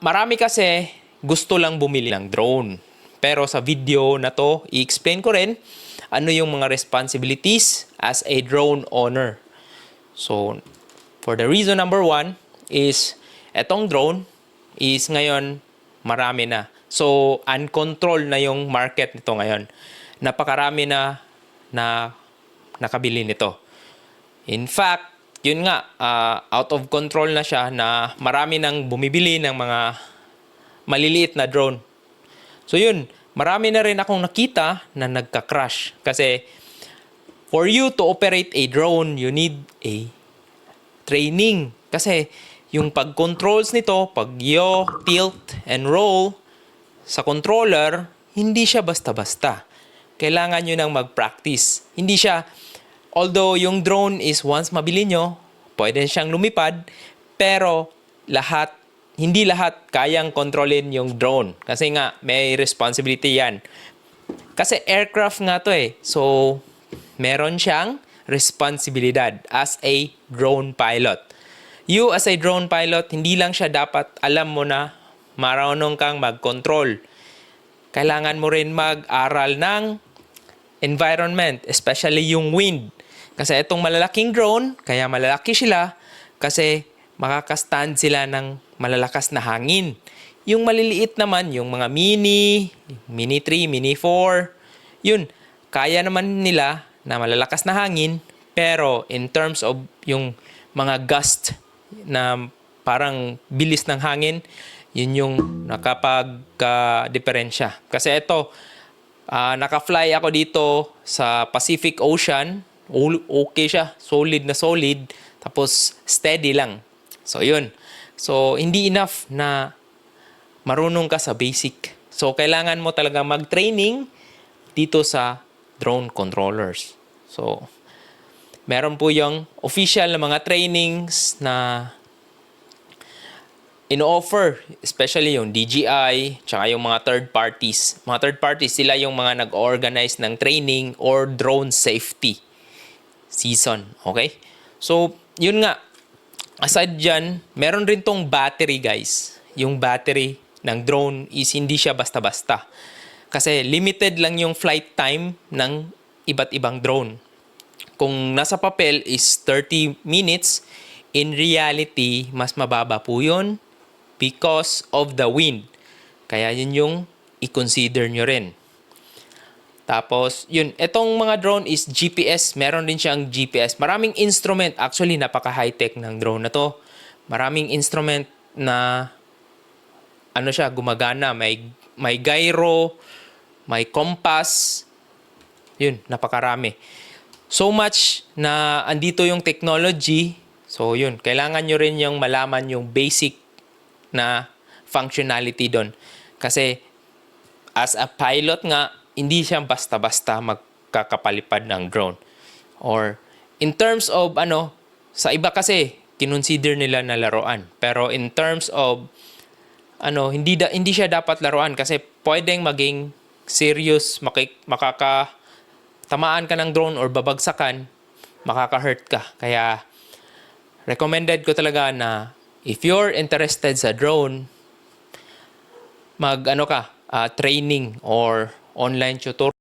Marami kasi gusto lang bumili ng drone. Pero sa video na to, i-explain ko rin ano yung mga responsibilities as a drone owner. So, for the reason number one is, etong drone is ngayon marami na. So, uncontrolled na yung market nito ngayon. Napakarami na nakabili nito. In fact, yun nga, out of control na siya na marami nang bumibili ng mga maliliit na drone. So yun, marami na rin akong nakita na nagka-crash. Kasi for you to operate a drone, you need a training. Kasi yung pag-controls nito, pag-yaw, tilt, and roll sa controller, hindi siya basta-basta. Kailangan nyo nang mag-practice. Hindi siya, although yung drone is once mabili nyo, pwede siyang lumipad, pero hindi lahat kayang kontrolin yung drone. Kasi nga, may responsibility yan. Kasi aircraft nga to eh. So, meron siyang responsibilidad as a drone pilot. You as a drone pilot, hindi lang siya dapat alam mo na marunong kang mag-control. Kailangan mo rin mag-aral ng environment, especially yung wind. Kasi itong malalaking drone, kaya malalaki sila, kasi makakastand sila ng malalakas na hangin. Yung maliliit naman, yung mga Mini 3, Mini 4, yun, kaya naman nila na malalakas na hangin, pero in terms of yung mga gust na parang bilis ng hangin, yun yung nakapag-diferensya. Kasi ito, naka-fly ako dito sa Pacific Ocean, okay siya, solid na solid, tapos steady lang. So yun. So hindi enough na marunong ka sa basic. So kailangan mo talaga mag-training dito sa drone controllers. So meron po yung official na mga trainings na ino-offer, especially yung DJI, tsaka yung mga third parties. Mga third parties, sila yung mga nag-organize ng training or drone safety season. Okay? So, yun nga. Aside dyan, meron rin tong battery, guys. Yung battery ng drone is hindi siya basta-basta. Kasi limited lang yung flight time ng iba't ibang drone. Kung nasa papel is 30 minutes, in reality, mas mababa po yun because of the wind. Kaya yun yung i-consider nyo rin. Tapos, yun, itong mga drone is GPS. Meron din siyang GPS. Maraming instrument. Actually, napaka-high-tech ng drone na to. Maraming instrument na gumagana. May gyro, may compass. Yun, napakarami. So much na andito yung technology. So, yun, kailangan nyo rin yung malaman yung basic na functionality doon. Kasi, as a pilot nga, hindi siya basta-basta magkakapalipad ng drone. Or, in terms of, sa iba kasi, kinonsider nila na laruan. Pero in terms of, hindi siya dapat laruan kasi pwedeng maging serious, makakatamaan ka ng drone or babagsakan, makaka-hurt ka. Kaya, recommended ko talaga na if you're interested sa drone, training or online tutorial